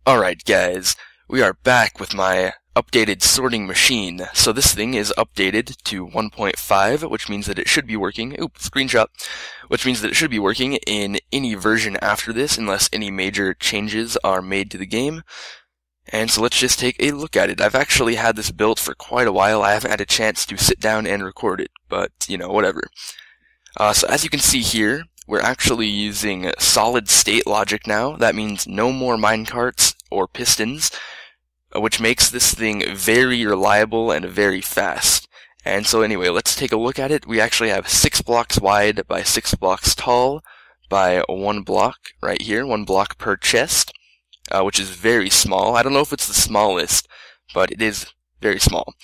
Alright guys, we are back with my updated sorting machine. So this thing is updated to 1.5, which means that it should be working, screenshot, which means that it should be working in any version after this unless any major changes are made to the game. And so let's just take a look at it. I've actually had this built for quite a while. I haven't had a chance to sit down and record it, but whatever. So as you can see here, we're actually using solid state logic now. That means no more minecarts or pistons, which makes this thing very reliable and very fast. And so anyway, let's take a look at it. We actually have 6 blocks wide by 6 blocks tall by 1 block right here, 1 block per chest, which is very small. I don't know if it's the smallest, but it is very small.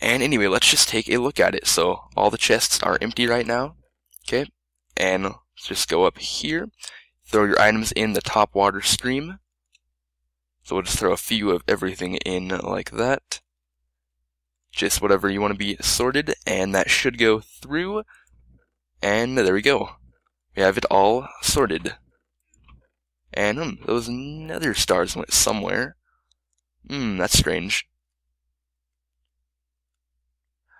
And anyway, let's just take a look at it. So all the chests are empty right now. Okay, and let's just go up here, throw your items in the top water stream. So we'll just throw a few of everything in like that. Just whatever you want to be sorted, and that should go through. And there we go. We have it all sorted. And those nether stars went somewhere. That's strange.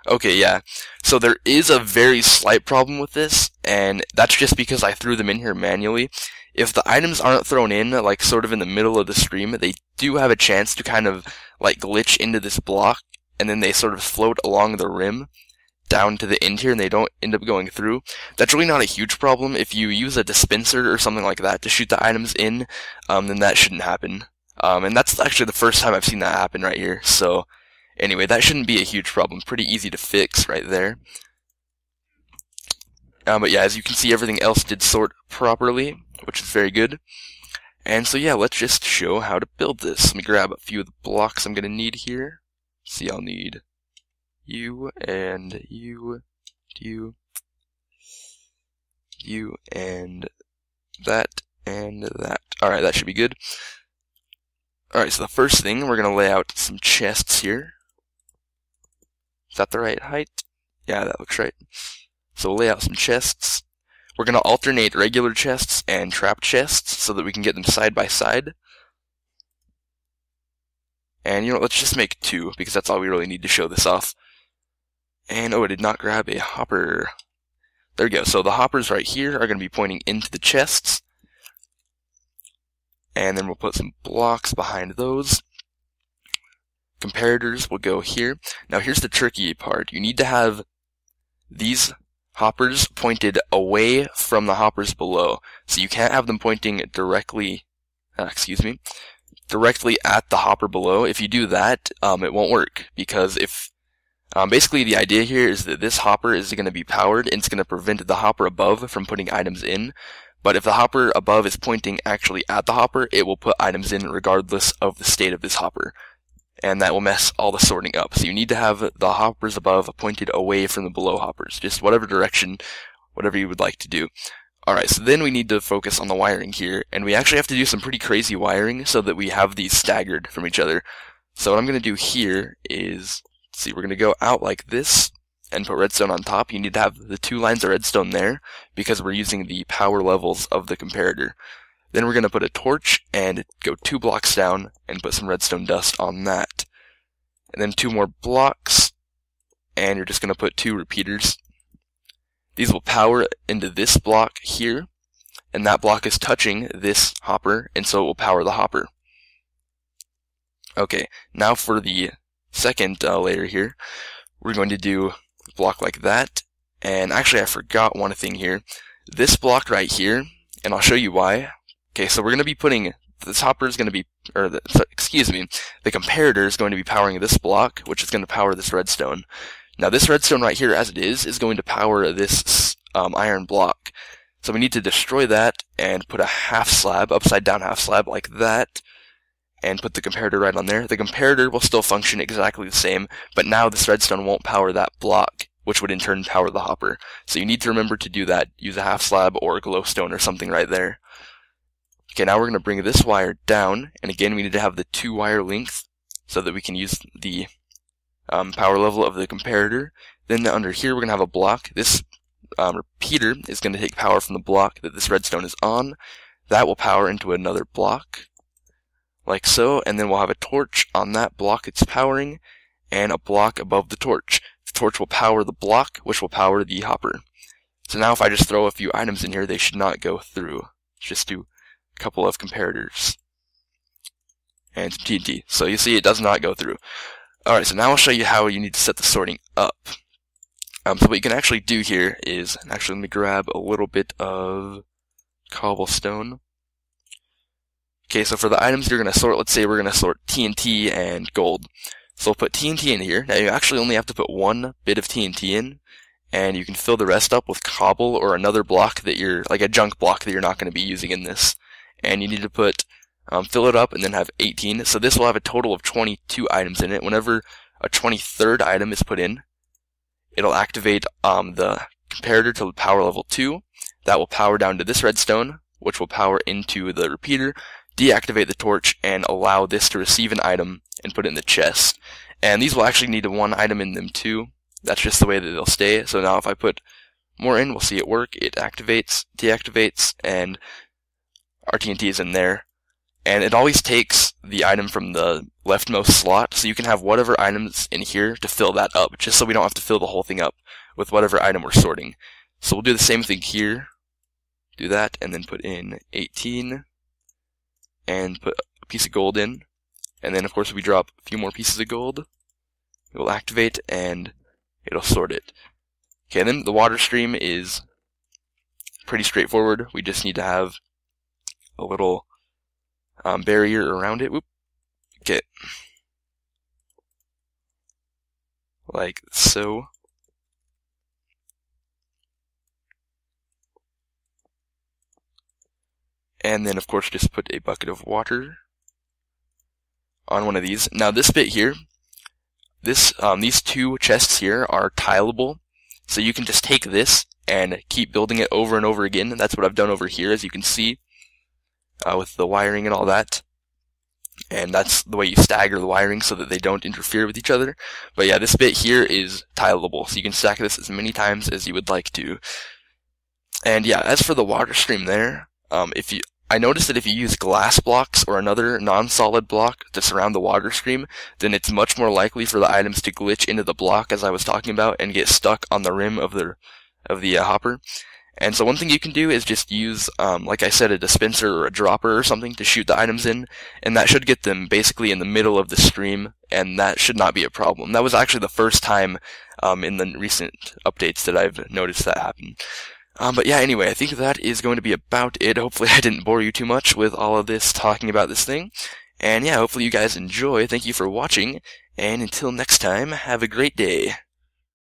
Okay, yeah. So there is a very slight problem with this, and that's just because I threw them in here manually. If the items aren't thrown in, like, sort of in the middle of the stream, they do have a chance to kind of, like, glitch into this block, and then they sort of float along the rim down to the end here, and they don't end up going through. That's really not a huge problem. If you use a dispenser or something like that to shoot the items in, then that shouldn't happen. And that's actually the first time I've seen that happen right here, so anyway, that shouldn't be a huge problem. Pretty easy to fix right there. But yeah, as you can see, everything else did sort properly, which is very good. And so yeah, let's just show how to build this. Let me grab a few of the blocks I'm going to need here. See, I'll need you and you and that and that. Alright, that should be good. Alright, so the first thing, we're going to lay out some chests here. Is that the right height? Yeah, that looks right. So we'll lay out some chests. We're going to alternate regular chests and trap chests so that we can get them side by side. And let's just make 2, because that's all we really need to show this off. And I did not grab a hopper. There we go. So the hoppers right here are going to be pointing into the chests. And then we'll put some blocks behind those. Comparators will go here. Now here's the tricky part. You need to have these hoppers pointed away from the hoppers below. So you can't have them pointing directly, directly at the hopper below. If you do that, it won't work, because if basically the idea here is that this hopper is going to be powered and it's going to prevent the hopper above from putting items in. But if the hopper above is pointing actually at the hopper, it will put items in regardless of the state of this hopper. And that will mess all the sorting up. So you need to have the hoppers above pointed away from the below hoppers. Just whatever direction, whatever you would like to do. Alright, so then we need to focus on the wiring here. And we actually have to do some pretty crazy wiring so that we have these staggered from each other. So what I'm going to do here is, let's see, we're going to go out like this and put redstone on top. You need to have the 2 lines of redstone there because we're using the power levels of the comparator. Then we're going to put a torch and go 2 blocks down and put some redstone dust on that. And then 2 more blocks, and you're just going to put 2 repeaters. These will power into this block here, and that block is touching this hopper, and so it will power the hopper. Okay, now for the second layer here, we're going to do a block like that. And actually I forgot one thing here. This block right here, and I'll show you why. Okay, so we're going to be putting, this hopper is going to be, the comparator is going to be powering this block, which is going to power this redstone. Now this redstone right here, as it is going to power this iron block. So we need to destroy that and put a half slab, upside down half slab like that, and put the comparator right on there. The comparator will still function exactly the same, but now this redstone won't power that block, which would in turn power the hopper. So you need to remember to do that. Use a half slab or a glowstone or something right there. Okay, now we're going to bring this wire down, and again we need to have the 2 wire length so that we can use the power level of the comparator. Then under here we're going to have a block. This repeater is going to take power from the block that this redstone is on. That will power into another block like so, and then we'll have a torch on that block it's powering, and a block above the torch. The torch will power the block, which will power the hopper. So now if I just throw a few items in here, they should not go through. Let's just do a couple of comparators. And some TNT. So you see it does not go through. Alright, so now I'll show you how you need to set the sorting up. So what you can actually do here is, actually let me grab a little bit of cobblestone. Okay, so for the items you're going to sort, let's say we're going to sort TNT and gold. So we'll put TNT in here. Now you actually only have to put one bit of TNT in, and you can fill the rest up with cobble or another block that you're, like a junk block that you're not going to be using in this. And you need to put, fill it up and then have 18. So this will have a total of 22 items in it. Whenever a 23rd item is put in, it'll activate the comparator to power level 2. That will power down to this redstone, which will power into the repeater, deactivate the torch, and allow this to receive an item and put it in the chest. And these will actually need one item in them too. That's just the way that they'll stay. So now if I put more in, we'll see it work. It activates, deactivates, and our TNT is in there. And it always takes the item from the leftmost slot, so you can have whatever items in here to fill that up, just so we don't have to fill the whole thing up with whatever item we're sorting. So we'll do the same thing here. Do that, and then put in 18, and put a piece of gold in. And then of course if we drop a few more pieces of gold, it will activate, and it'll sort it. Okay, then the water stream is pretty straightforward. We just need to have a little barrier around it. Whoop. Okay. Like so. And then of course just put a bucket of water on one of these. Now this bit here, these two chests here are tileable, so you can just take this and keep building it over and over again. That's what I've done over here, as you can see, with the wiring and all that. And that's the way you stagger the wiring so that they don't interfere with each other. But yeah, this bit here is tileable, so you can stack this as many times as you would like to. And yeah, as for the water stream there, I noticed that if you use glass blocks or another non-solid block to surround the water stream, then it's much more likely for the items to glitch into the block, as I was talking about, and get stuck on the rim of the hopper. And so one thing you can do is just use, like I said, a dispenser or a dropper or something to shoot the items in, and that should get them basically in the middle of the stream, and that should not be a problem. That was actually the first time in the recent updates that I've noticed that happen. But yeah, anyway, I think that is going to be about it. Hopefully I didn't bore you too much with all of this talking about this thing. And yeah, hopefully you guys enjoy. Thank you for watching, and until next time, have a great day.